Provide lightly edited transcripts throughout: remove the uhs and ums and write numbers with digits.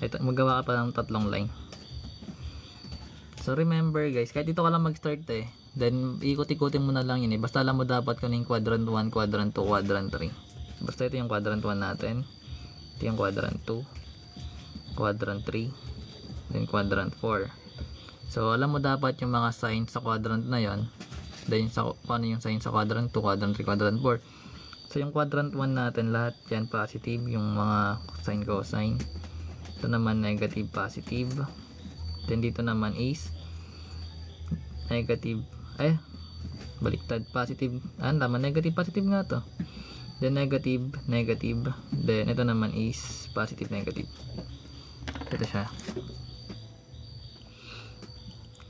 Ito, magawa ka pa ng tatlong line. So remember guys, kahit dito ka lang mag-start eh. Then ikot-ikutin mo na lang yun eh. Basta alam mo dapat kung yung quadrant 1, quadrant 2, quadrant 3. Basta ito yung quadrant 1 natin. Ito yung quadrant 2, quadrant 3, then quadrant 4. So alam mo dapat yung mga sign sa quadrant na yon. Then paano yung sign sa quadrant 2, quadrant 3, quadrant 4. So yung quadrant 1 natin lahat yan positive, yung mga sign cosine. Ito naman negative positive. Then dito naman is negative, baliktad, positive. Tama, negative positive nga to. Then negative negative. Then ito naman is positive negative. Ito siya.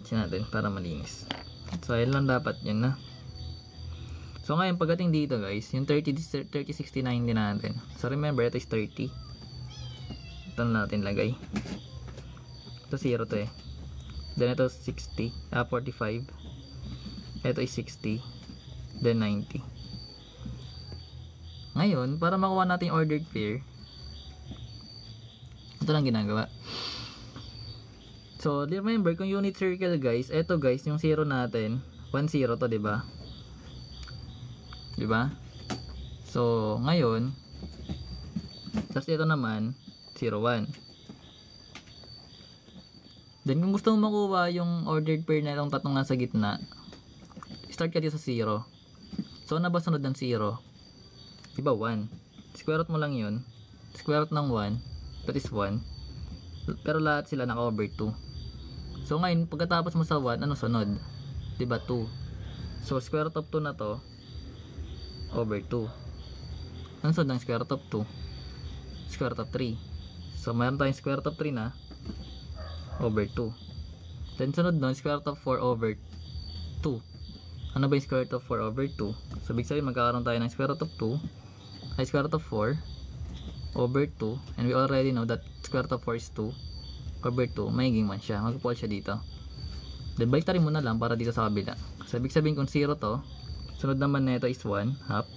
Ito natin para malinis. So ayun lang dapat yan na. So ngayon pagdating dito guys, yung 30 69 din natin. So remember ito is 30. Ito natin lagay. Ito 0 to eh. Then ito 60, 45. Ito is 60. Then 90. Ngayon, para makuha natin yung ordered pair, ito lang ginagawa. So remember kung unit circle guys, ito guys yung 0 natin, 1 0 to, 'di ba? 'Di ba? So ngayon, tapos ito naman 0 1. Then kung gusto mo makuha yung ordered pair na itong tatlong nasa gitna, start ka dito sa 0. So ano ba sunod ng 0? Diba 1? Square root mo lang yun. Square root ng 1, that is 1. Pero lahat sila naka over 2. So ngayon pagkatapos mo sa 1, ano sunod? Diba 2? So square root of 2 na to over 2. Ano sunod ng square root of 2? Square root of 3. So mayroon tayong square root of 3 na over 2. Then sunod nun, square root of 4 over 2. Ano ba yung square root of 4 over 2? So big sabihin magkakaroon tayo ng square root of 2 ay square root of 4 over 2, and we already know that square root of 4 is 2 over 2, magiging 1 siya. Magpo-fall siya dito. Then baliktarin mo na lang para dito sa kabila. So big sabihin kung 0 to, sunod naman na ito is 1 half.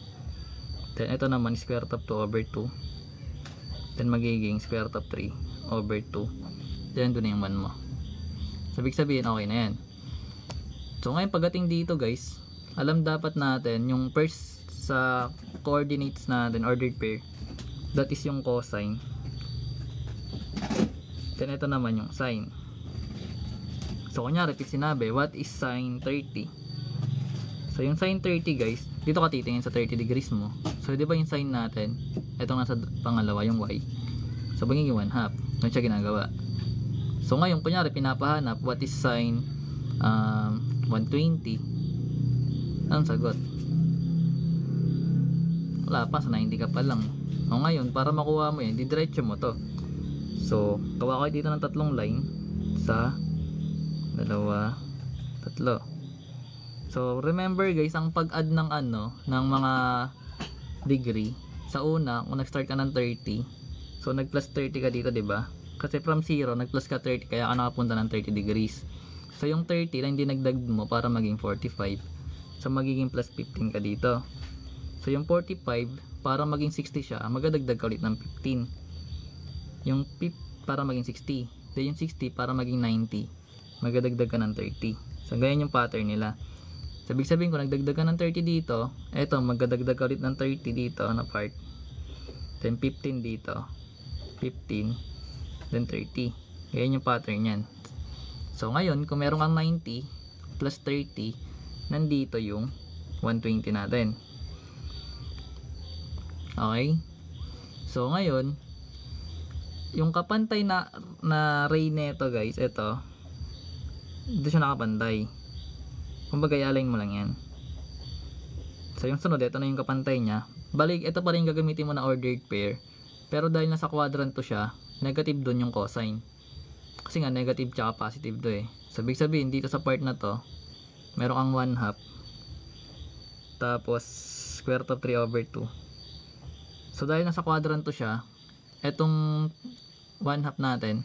Then ito naman square root of 2 over 2. Then magiging square root of 3 over 2. Then doon na yung 1 mo. So big sabihin okay na yan. So ngayon pagdating dito guys, alam dapat natin yung first sa coordinates natin, ordered pair, that is yung cosine. Then ito naman yung sine. So kunyari sinabi, what is sine 30? So yung sine 30 guys, dito ka titingin sa 30 degrees mo. So di ba yung sine natin, itong nasa pangalawa yung y, so magiging 1 half. Ganun siya ginagawa. So ngayon kunyari pinapahanap, what is sine 120? Anong sagot? Wala pa, sa 90 ka pa lang. O ngayon, para makuha mo yan, didiretso mo to. So, gawa kayo dito ng tatlong line. Sa 2, 3. So, remember guys, ang pag-add ng ng mga degree, sa una, kung nag-start ka ng 30, so nag-plus 30 ka dito, 'di ba? Kasi from 0, nag-plus ka 30, kaya ka nakapunta ng 30 degrees. So, yung 30 lang dinagdag mo para maging 45. So, magiging plus 15 ka dito. So, yung 45, para maging 60 siya, magdadagdag ka ulit ng 15. Yung 50 para maging 60. Then, yung 60 para maging 90. Magdadagdag ka ng 30. So, ganyan yung pattern nila. So, ibig sabihin kung nagdagdag ka ng 30 dito, eto, magdadagdag ka ulit ng 30 dito na part. Then, 15 dito. 15. Then, 30. Ganyan yung pattern yan. So, ngayon, kung meron kang 90 plus 30, nandito yung 120 natin. Okay? So, ngayon, yung kapantay na ray neto guys, ito, dito siya nakapantay. Kumbaga, i-align mo lang yan. So, yung sunod, ito na yung kapantay niya. Balik, ito pa rin gagamitin mo na ordered pair. Pero dahil nasa quadrant to siya, negative dun yung cosine. Kasi nga, negative tsaka positive to eh. So, ibig sabihin, dito sa part na to, meron kang 1 half. Tapos, square root of 3 over 2. So, dahil nasa quadrant to siya, etong 1 half natin,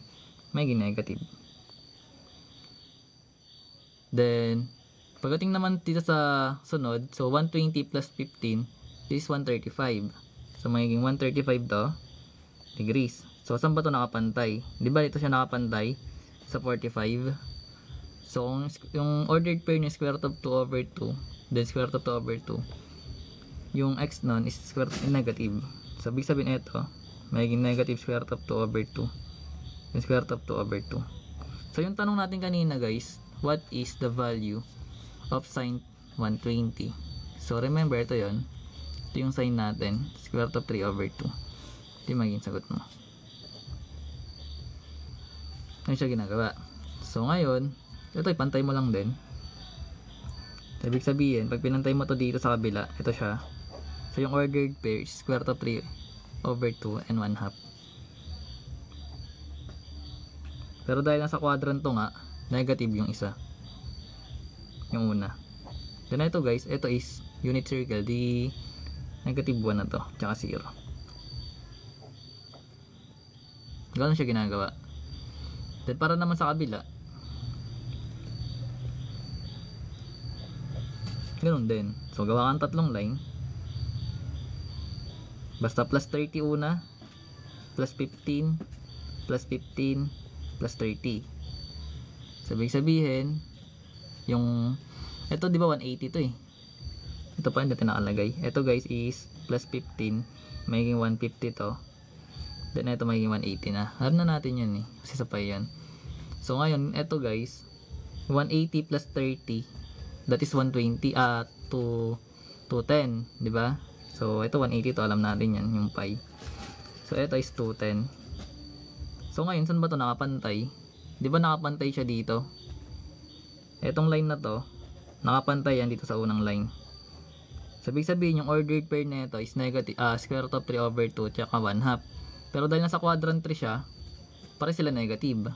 may negative. Then, pagdating naman dito sa sunod, so 120 plus 15, this is 135. So, magiging 135 to degrees. So, saan ba ito nakapantay? Di ba dito siya nakapantay? Sa 45. So, yung ordered pair niya square root of 2 over 2, then square root of 2 over 2. Yung x nun is square root of negative. So, ibig sabihin ito, magiging negative square root of 2 over 2. Then square root of 2 over 2. So, yung tanong natin kanina guys, what is the value of sine 120? So, remember, ito yon. Ito yung sine natin, square root of 3 over 2. Ito yung magiging sagot mo. Ano siya ginagawa? So, ngayon, ito ipantay mo lang din. So, ibig sabihin, pag pinantay mo to dito sa kabila, ito siya. So, yung ordered pair is square root of 3 over 2 and 1/2. Pero dahil nasa quadrant to nga, negative yung isa. Yung una. Then ito guys, ito is unit circle, di negative 1 na to, tsaka 0. Gano'n siya ginagawa. Then para naman sa kabila, ganoon din. So gawa kang tatlong line. Basta plus 30 una, plus 15, plus 15, plus 30. So ibig sabihin, yung ito di ba 180 to eh. Ito pa hindi nakalagay. Ito guys is plus 15, magiging 150 to. Then ito magiging 180 na. Alam na natin yan eh, kasi sabay yan. So ngayon, ito guys, 180 plus 30, that is 120, 210, di ba? So ito 180 to, alam natin yan, yung pi. So ito is 210. So ngayon, saan ba ito nakapantay? Di ba nakapantay siya dito? Etong line na to, nakapantay yan dito sa unang line. So ibig sabihin, yung ordered pair na ito is negative, square root of 3 over 2, tsaka 1/2. Pero dahil nasa quadrant 3 siya, pare sila negative.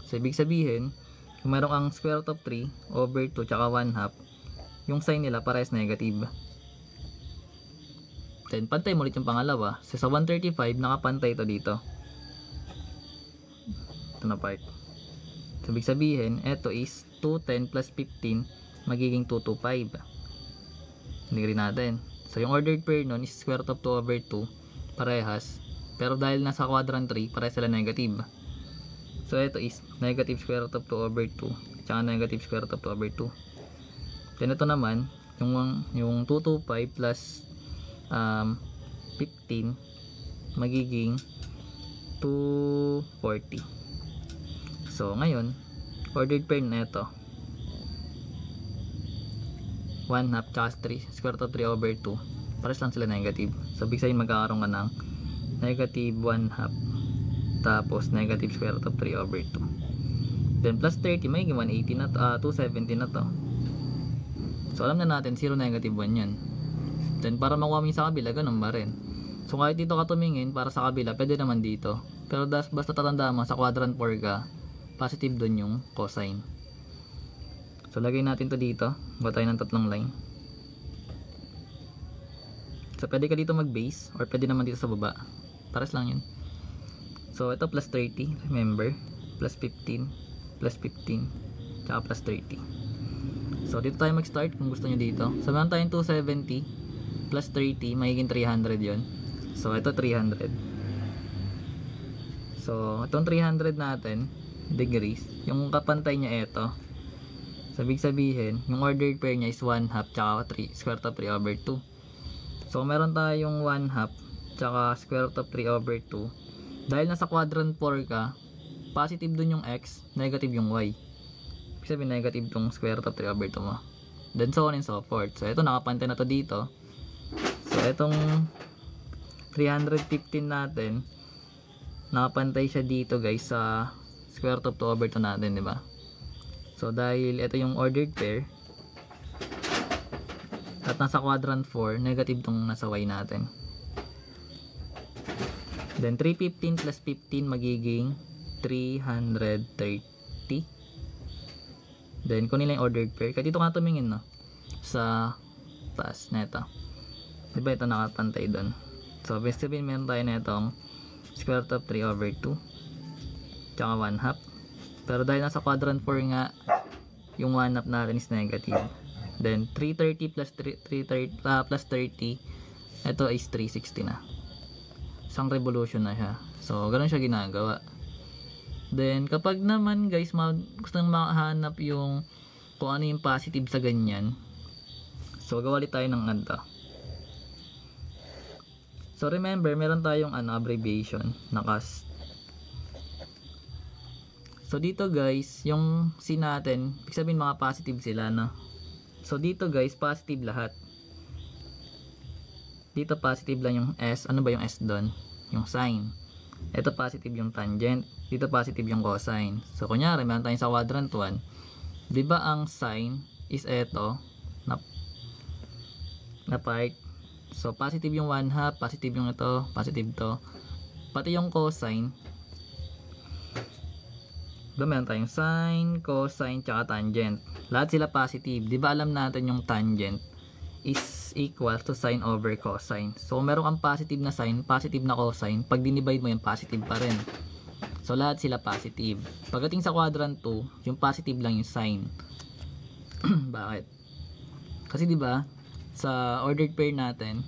So ibig sabihin, kung meron kang square root of 3 over 2 tsaka 1/2, yung sign nila parehas negative. Then pantay mo ulit yung pangalawa. So sa 135, nakapantay ito dito. Ito na part. So ibig sabihin, ito is 210 plus 15, magiging 225. Hindi rin natin. So yung ordered pair nun is square root of 2 over 2, parehas. Pero dahil nasa quadrant 3, parehas sila negative. So ito is negative square root of 2 over 2, tsaka negative square root of 2 over 2. Then ito naman, yung 225 plus 15, magiging 240. So ngayon, ordered pair na ito, 1/2 tsaka 3, square root of 3 over 2, parehas lang sila negative. So ibig sabihin, magkakaroon ka ng negative 1/2 tapos negative square root of 3 over 2. Then plus 30, may 180 na to, 270 na to. So alam na natin 0 negative 1 yan. Then para makuha mo sa kabila, ganun ba rin. So kahit dito ka tumingin para sa kabila, pwede naman dito. Pero basta tatandaan mo, sa quadrant 4 ka, positive dun yung cosine. So lagay natin to dito, gawa tayo ng tatlong line. So pwede ka dito mag base, or pwede naman dito sa baba. Pares lang yun. So ito plus 30, remember, plus 15, plus 15, tsaka plus 30. So dito tayo mag start kung gusto nyo dito. So meron tayong 270 plus 30, magiging 300 yon. So ito 300. So itong 300 natin, degrees, yung kapantay niya ito. So ibig sabihin, yung ordered pair niya is 1/2 tsaka 3, square root of 3 over 2. So meron tayong 1/2 tsaka square root of 3 over 2. Dahil nasa quadrant 4 ka, positive dun yung x, negative yung y. Ibig sabihin, negative yung square root of 3 over 2 mo. Then so on and so forth. So ito, nakapantay na to dito. So itong 315 natin, nakapantay siya dito guys sa square root of 2 over 2 natin, di ba? So dahil ito yung ordered pair, at nasa quadrant 4, negative tong nasa y natin. Then 315 plus 15 magiging 330. Then kunin lang yung ordered pair. Kaya dito ka tumingin, no, sa taas na ito. Diba ito nakapantay doon. So ibig sabihin, meron tayo na itong square root of 3 over 2 tsaka 1/2. Pero dahil nasa quadrant 4 nga, yung 1/2 natin is negative. Then 330 plus 30, ito is 360 na. isang revolution na siya. So ganun siya ginagawa. Then kapag naman guys gusto nang makahanap yung kung ano yung positive sa ganyan, so gawa ulit tayo ng ganito. So remember, meron tayong abbreviation na cast. So dito guys, yung C natin, ibig sabihin mga positive sila, no? So dito guys, positive lahat. Dito positive lang yung S. Ano ba yung S doon? Yung sine. Ito positive yung tangent. Dito positive yung cosine. So kunyari, meron tayong sa quadrant 1. 'Di ba ang sine is eto na part? So positive yung 1/2, positive yung ito, positive to. Pati yung cosine. Diba meron tayong sine, cosine, tsaka tangent. Lahat sila positive. Di ba alam natin yung tangent is equal to sine over cosine. So kung meron kang positive na sine, positive na cosine, pag dinivide mo yung positive pa rin. So lahat sila positive. Pagdating sa quadrant 2, yung positive lang yung sine. Bakit? Kasi di ba sa ordered pair natin,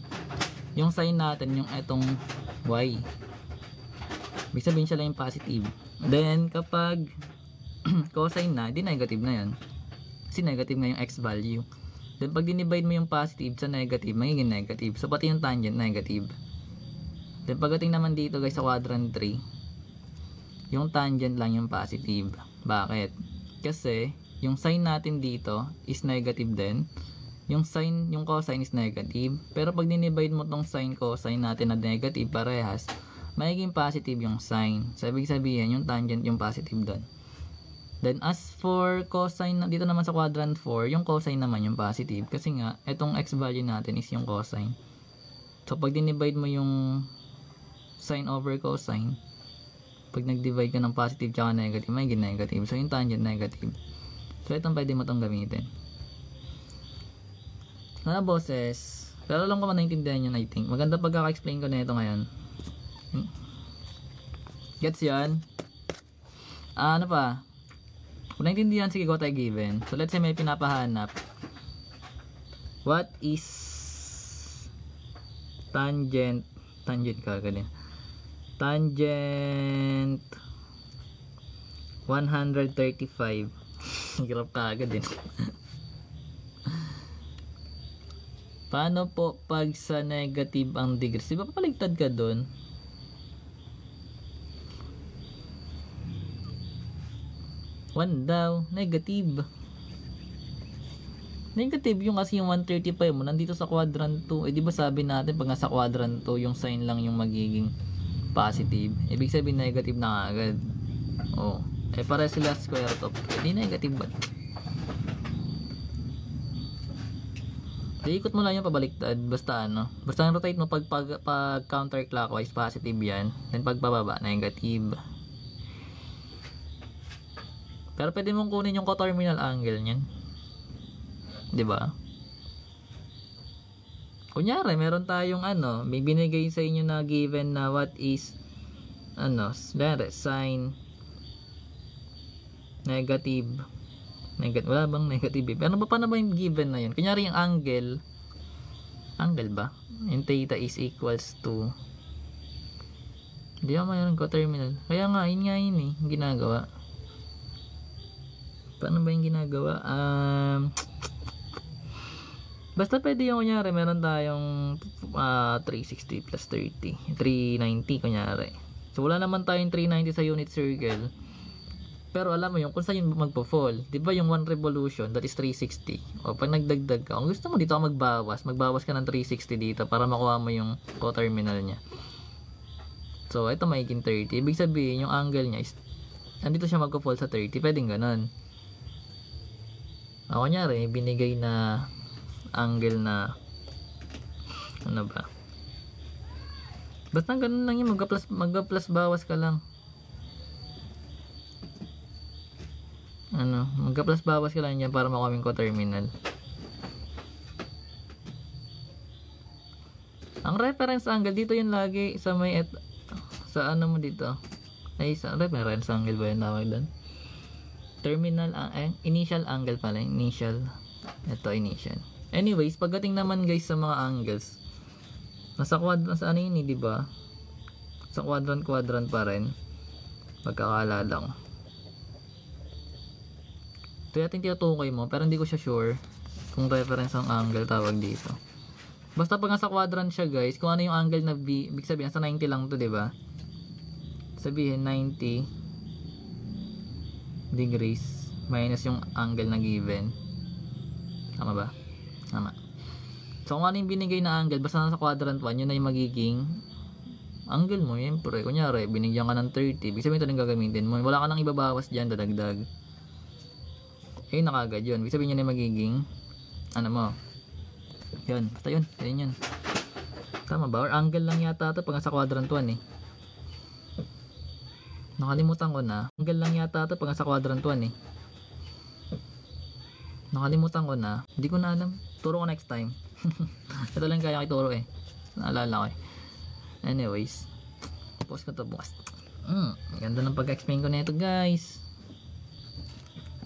yung sine natin yung etong y. Ibig sabihin siya lang yung positive. Then kapag cosine na, di negative na yan. Kasi negative na yung x value. Then pag dinivide mo yung positive sa negative, magiging negative. So pati yung tangent negative. Then pagdating naman dito guys sa quadrant 3, yung tangent lang yung positive. Bakit? Kasi yung sine natin dito is negative din. Yung sine, yung cosine is negative. Pero pag dinivide mo tong sine cosine natin na negative parehas, magiging positive yung sine. So ibig sabihin yung tangent yung positive doon. Then as for cosine, dito naman sa quadrant 4, yung cosine naman yung positive. Kasi nga, itong x value natin is yung cosine. So pag dinivide mo yung sine over cosine, pag nag-divide ka ng positive tsaka negative, magiging negative. So yung tangent negative. So itong pwede mo itong gamitin. Na boses, pero alam ko man naintindihan yun, I think. Maganda pagkaka-explain ko na ito ngayon. Gets yan? Ano pa? Kung naintindihan, sige go tayo given. So let's say may pinapahanap. What is tangent kagad. Tangent 135. Hirap kagad din. Paano po pag sa negative ang degrees? Diba papaligtad ka doon? 1 daw, negative. Negative yung kasi yung 135 mo nandito sa quadrant 2. Eh di ba sabi natin pag nasa quadrant 2 yung sign lang yung magiging positive. Ibig sabihin negative na agad. Oh, eh para sila square root of 2. Di negative ba? Ikot mo lang yung pabaliktad basta basta rotate mo pag counterclockwise positive yan, then pag pababa negative. Pero pwede mong kunin yung coterminal angle niyan. 'Di ba? Kunyari, meron tayong may binigay sa inyo na given na what is sine negative. Wala bang negative? Pero paano ba yung given na yun? Kunyari yung angle ba? Yung theta is equals to, hindi ako mayroon coterminal. Kaya nga, yun yung ginagawa. Paano ba yung ginagawa? Basta pwede yung kunyari, meron tayong 360 plus 30. 390 kunyari. So wala naman tayong 390 sa unit circle. Pero alam mo yung kung saan yung magpo-fall. Diba yung 1 revolution, that is 360. O pag nagdagdag ka, kung gusto mo dito ka magbawas ka ng 360 dito para makuha mo yung coterminal niya. So ito magiging 30. Ibig sabihin yung angle niya is, andito siya magpo-fall sa 30. Pwedeng ganun. Kunyari, binigay na angle na basta ganun lang yun, magpa-plus bawas ka lang. Magpa-plus bawas ka lang yan para makuha yung coterminal. Ang reference angle dito yun lagi sa may sa mo dito ay sa reference angle ba yung tawag doon? Terminal initial angle pala, initial. Anyways, pagdating naman guys sa mga angles, nasa quadrant sa yun, di ba? Sa quadrant pa rin. Pagkakaalala ko. Ito yating tinutukoy mo, pero hindi ko siya sure kung reference ang angle tawag dito. Basta pag nasa quadrant siya guys, kung ano yung angle na B, ibig sabihin nasa 90 lang to, 'di ba? Sabihin 90 degrees minus yung angle na given. Tama ba? Tama. So kung ano yung binigay na angle, basta nasa quadrant 1, yun na yung magiging angle mo. Siyempre, kunyari, binigyan ka ng 30, ibig sabihin ito yung gagamitin mo. Wala ka nang ibabawas dyan, dadagdag. Eh, nakagad yun. Ibig sabihin yun na yung magiging, ano mo, yun, basta yun, yun. Tama ba? Or angle lang yata ito pag nasa quadrant 1 eh. Nakalimutan ko na. Angle lang yata ito pag nasa quadrant 1 eh. Nakalimutan ko na. Hindi ko na alam. Turo ko next time. Ito lang kaya ituro eh. Naalala ko eh. Anyways. Post ko to bukas. Maganda ng pag-explain ko na ito guys.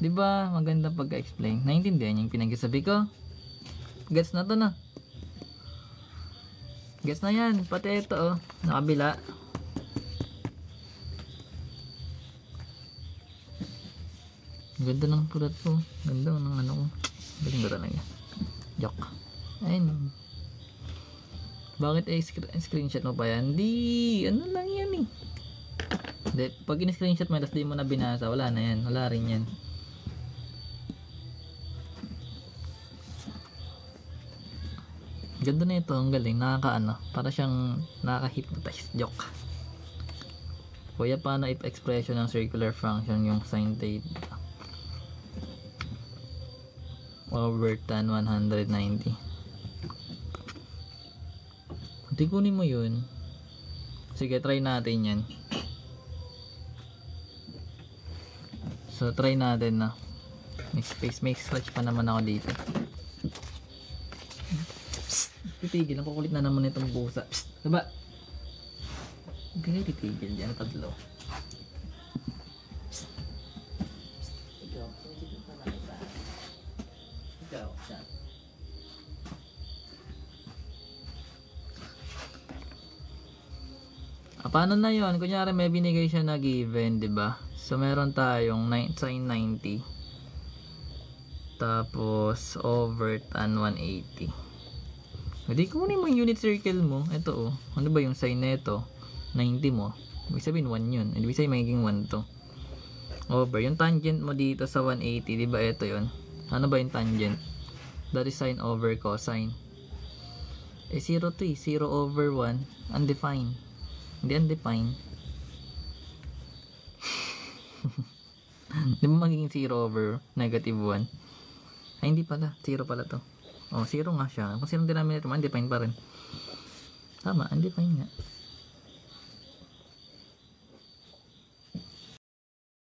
Diba? Maganda pag-explain. Naintindihan yung pinagsasabi ko? Gets na to na. Gets na yan. Pati ito oh. Nakabila. Ganda ng pulat ko. Ganda ng ano ko. Galing ko talaga. Joke. Ayun. Bakit screenshot mo pa yan? Di. Ano lang yan eh. Di, pag in-screenshot mo tapos di mo na binasa, wala na yan. Wala rin yan. Ganda na ito. Ang galing. Nakakaano. Para siyang nakaka-hypnotize. Joke. Kuya, paano if expression ng circular function yung sine theta over tan 190? Hindi, kunin mo yun. Sige, try natin yan. So, try natin na. May space, may stretch pa naman ako dito. Psst, titigil. Ang kukulit na naman itong busa. Psst, diba? Hindi kayo titigil dyan, tatlo. Psst. Psst. Ikaw, sumisigil pa na kita. Ikaw, siya. Paano na yun? Kunyari may binigay siya na given, diba? So meron tayong sin 90 tapos over tan 180. Hindi, kunin mo yung unit circle mo. Ito oh. Ano ba yung sin nito? 90 mo. Ibig sabihin 1 yun. Ibig sabihin magiging 1 to. Over. Yung tangent mo dito sa 180, diba ito yun? Ano ba yung tangent? That is sin over cosine. Eh 0 to eh. 0 over 1. Undefined. Hindi undefined. Di ba magiging 0 over negative 1? Ay hindi pala, 0 pala to. Oh, 0 nga siya. Kung 0 denominator, undefined pa rin. Tama, undefined nga.